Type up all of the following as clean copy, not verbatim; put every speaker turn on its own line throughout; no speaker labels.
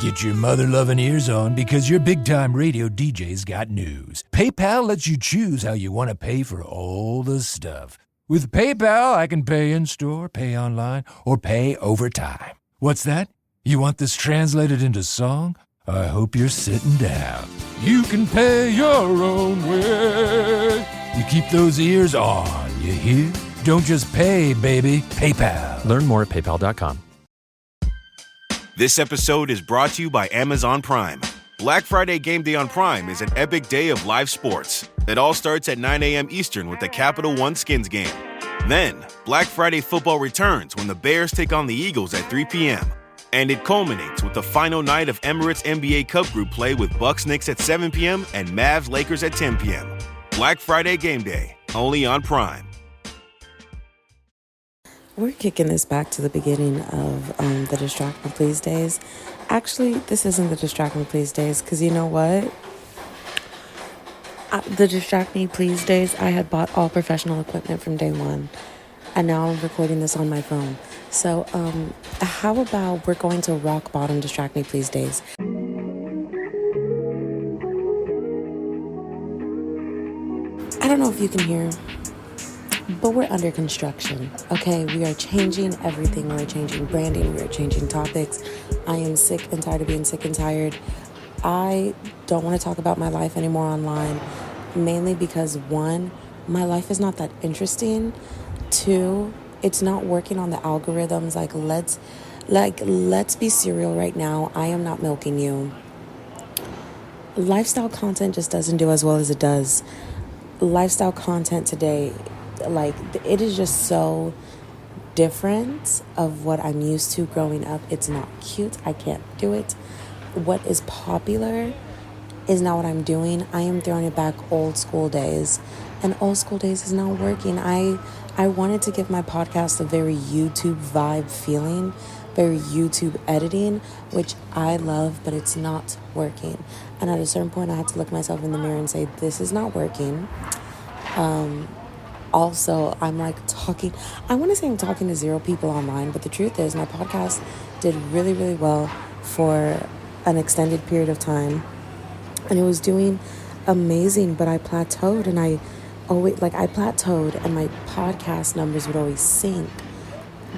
Get your mother-loving ears on because your big-time radio DJ's got news. PayPal lets you choose how you want to pay for all the stuff. With PayPal, I can pay in-store, pay online, or pay over time. What's that? You want this translated into song? I hope you're sitting down. You can pay your own way. You keep those ears on, you hear? Don't just pay, baby. PayPal.
Learn more at paypal.com.
This episode is brought to you by Amazon Prime. Black Friday Game Day on Prime is an epic day of live sports. It all starts at 9 a.m. Eastern with the Capital One Skins game. Then, Black Friday football returns when the Bears take on the Eagles at 3 p.m. And it culminates with the final night of Emirates NBA Cup Group play with Bucks Knicks at 7 p.m. and Mavs Lakers at 10 p.m. Black Friday Game Day, only on Prime.
We're kicking this back to the beginning of the Distract Me Please days. Actually, this isn't the Distract Me Please days, because you know what? The Distract Me Please days, I had bought all professional equipment from day one, and now I'm recording this on my phone. So, how about we're going to rock bottom Distract Me Please days? I don't know if you can hear, but we're under construction, okay? We are changing everything. We're changing branding. We're changing topics. I am sick and tired of being sick and tired. I don't want to talk about my life anymore online, mainly because, one, my life is not that interesting. Two, it's not working on the algorithms. Let's be serial right now. I am not milking you. Lifestyle content just doesn't do as well as it does. Lifestyle content today, it is just so different of what I'm used to growing up. It's not cute. I can't do it. What is popular is not what I'm doing. I am throwing it back old school days, and old school days is not working. I wanted to give my podcast a very YouTube vibe feeling, very YouTube editing, which I love, but it's not working. And at a certain point, I had to look myself in the mirror and say, this is not working. Also, I'm talking, I want to say I'm talking to 0 people online, but the truth is my podcast did really, really well for an extended period of time. And it was doing amazing, but I plateaued, and I plateaued and my podcast numbers would always sink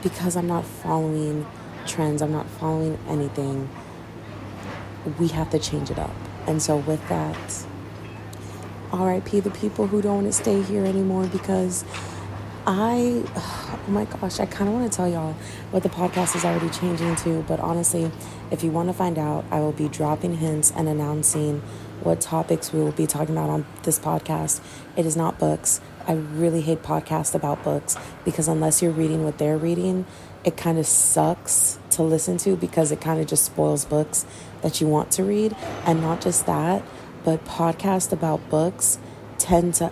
because I'm not following trends. I'm not following anything. We have to change it up. And so with that, RIP the people who don't want to stay here anymore, because oh my gosh, I kind of want to tell y'all what the podcast is already changing to, but honestly, if you want to find out, I will be dropping hints and announcing what topics we will be talking about on this podcast. It is not books. I really hate podcasts about books, because unless you're reading what they're reading, it kind of sucks to listen to, because it kind of just spoils books that you want to read. And not just that, but podcasts about books tend to,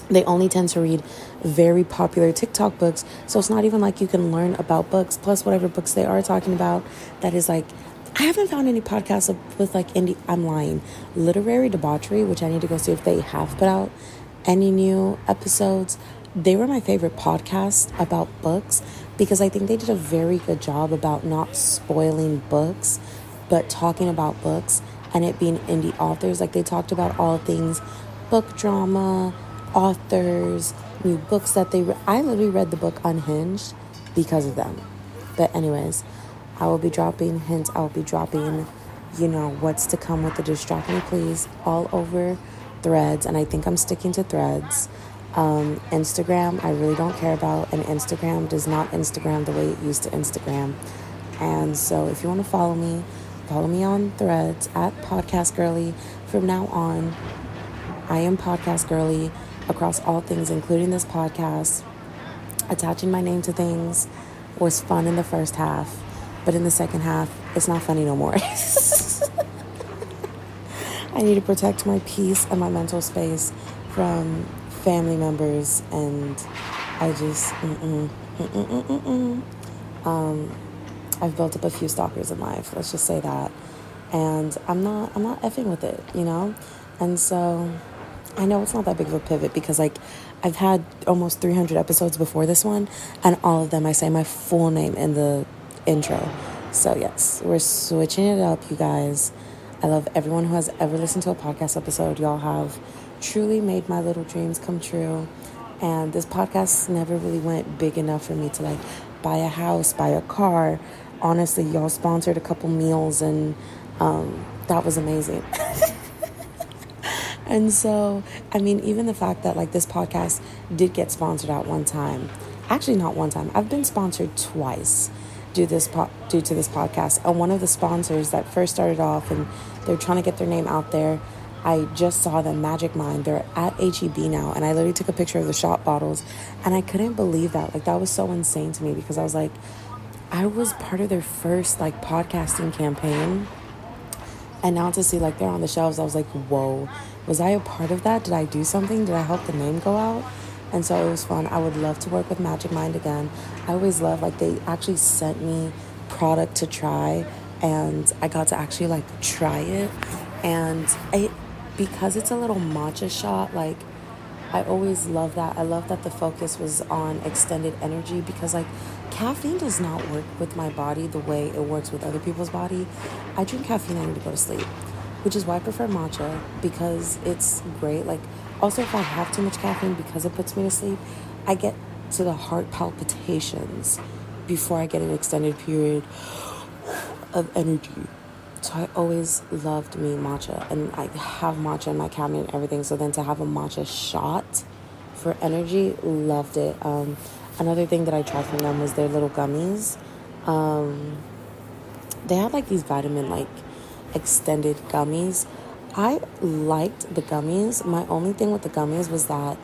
they only tend to read very popular TikTok books. So it's not even like you can learn about books. Plus, whatever books they are talking about, that is I haven't found any podcasts with indie, I'm lying, literary debauchery, which I need to go see if they have put out any new episodes. They were my favorite podcast about books, because I think they did a very good job about not spoiling books, but talking about books and it being indie authors. They talked about all things book drama, authors, new books that they I literally read the book Unhinged because of them. But anyways, I will be dropping hints. I will be dropping, what's to come with the Distract Me Please all over Threads. And I think I'm sticking to Threads. Instagram, I really don't care about. And Instagram does not Instagram the way it used to Instagram. And so if you want to follow me on Threads at Podcast Girly. From now on, I am Podcast Girly across all things, including this podcast. Attaching my name to things was fun in the first half, but in the second half, it's not funny no more. I need to protect my peace and my mental space from family members, and I just, I've built up a few stalkers in life, let's just say that, and I'm not effing with it, and so I know it's not that big of a pivot, because I've had almost 300 episodes before this one, and all of them I say my full name in the intro. So yes, we're switching it up, you guys. I love everyone who has ever listened to a podcast episode. Y'all have truly made my little dreams come true. And this podcast never really went big enough for me to like buy a house, buy a car. Honestly, y'all sponsored a couple meals, and that was amazing. And so, I mean, even the fact that like this podcast did get sponsored at one time, actually not one time, I've been sponsored twice due to this podcast. And one of the sponsors that first started off and they're trying to get their name out there, I just saw them, Magic Mind. They're at HEB now, and I literally took a picture of the shot bottles, and I couldn't believe that. Like, that was so insane to me, because I was like, I was part of their first like podcasting campaign. And now to see like they're on the shelves, I was like, whoa, was I a part of that? Did I do something? Did I help the name go out? And so it was fun. I would love to work with Magic Mind again. I always love, like, they actually sent me product to try, and I got to actually like try it. And because it's a little matcha shot, like, I always love that. I love that the focus was on extended energy, because like caffeine does not work with my body the way it works with other people's body. I drink caffeine, I need to go to sleep, which is why I prefer matcha, because it's great. Like, also, if I have too much caffeine, because it puts me to sleep, I get to the heart palpitations before I get an extended period of energy. So I always loved me matcha, and I have matcha in my cabinet and everything. So then to have a matcha shot for energy, loved it. Another thing that I tried from them was their little gummies. They had like these vitamin like extended gummies. I liked the gummies. My only thing with the gummies was that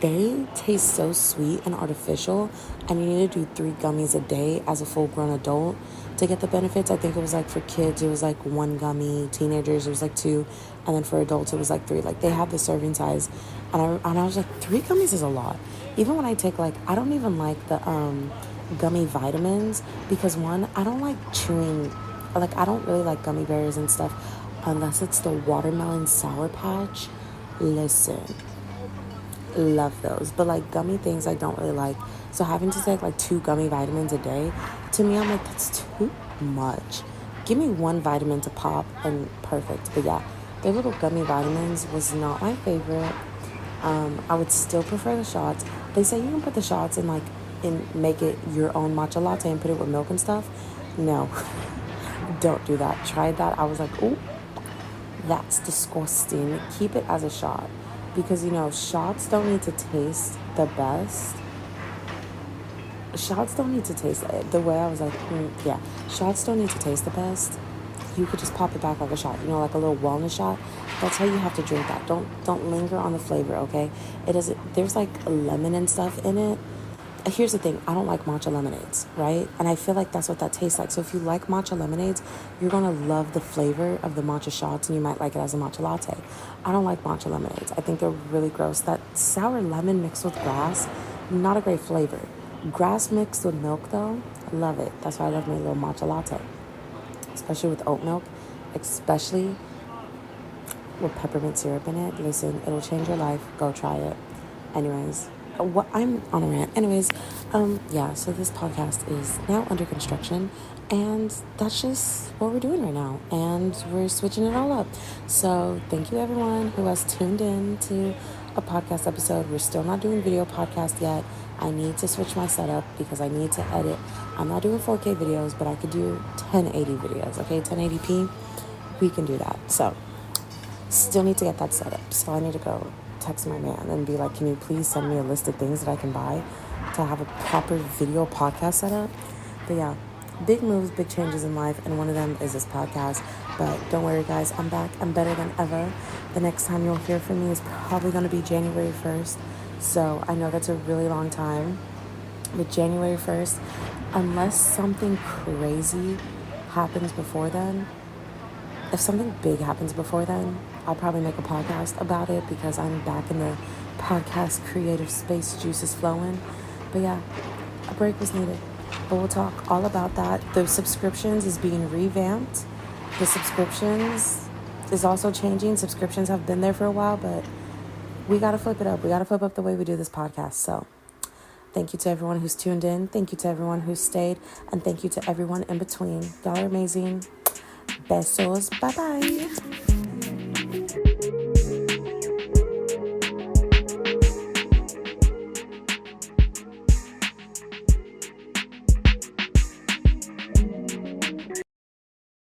they taste so sweet and artificial, and you need to do 3 gummies a day as a full-grown adult to get the benefits. I think it was like for kids it was like 1 gummy, teenagers it was like 2, and then for adults it was like 3. Like, they have the serving size, and I was like, 3 gummies is a lot. Even when I take, like, I don't even like the gummy vitamins, because one, I don't like chewing, like, I don't really like gummy bears and stuff unless it's the watermelon Sour Patch. Listen, love those, but like gummy things I don't really like. So having to take like 2 gummy vitamins a day, to me, I'm like, that's too much. Give me 1 vitamin to pop and perfect. But yeah, their little gummy vitamins was not my favorite. I would still prefer the shots. They say you can put the shots in, like, and make it your own matcha latte and put it with milk and stuff. No, don't do that. Tried that. I was like, oh, that's disgusting. Keep it as a shot, because, you know, shots don't need to taste the best. Shots don't need to taste the way I was like, yeah, shots don't need to taste the best. You could just pop it back like a shot, you know, like a little wellness shot. That's how you have to drink that. Don't linger on the flavor, okay? It doesn't. There's like lemon and stuff in it. Here's the thing, I don't like matcha lemonades, right? And I feel like that's what that tastes like. So if you like matcha lemonades, you're gonna love the flavor of the matcha shots, and you might like it as a matcha latte. I don't like matcha lemonades. I think they're really gross. That sour lemon mixed with grass, not a great flavor. Grass mixed with milk, though, I love it. That's why I love my little matcha latte, especially with oat milk, especially with peppermint syrup in it. Listen, it'll change your life. Go try it. Anyways, what I'm on a rant. Anyways, yeah, so this podcast is now under construction, and that's just what we're doing right now, and we're switching it all up. So thank you everyone who has tuned in to a podcast episode. We're still not doing video podcast yet. I need to switch my setup because I need to edit. I'm not doing 4K videos, but I could do 1080 videos, okay? 1080p, we can do that. So still need to get that set up. So I need to go text my man and be like, can you please send me a list of things that I can buy to have a proper video podcast setup? But yeah, big moves, big changes in life, and one of them is this podcast. But don't worry, guys, I'm back. I'm better than ever. The next time you'll hear from me is probably going to be January 1st. So I know that's a really long time. But January 1st, unless something crazy happens before then, if something big happens before then, I'll probably make a podcast about it, because I'm back in the podcast creative space, juices flowing. But yeah, a break was needed. But we'll talk all about that. The subscriptions is being revamped. The subscriptions is also changing. Subscriptions have been there for a while, but we got to flip it up. We got to flip up the way we do this podcast. So Thank you to everyone who's tuned in. Thank you to everyone who's stayed. And thank you to everyone in between. Y'all are amazing. Besos. Bye-bye.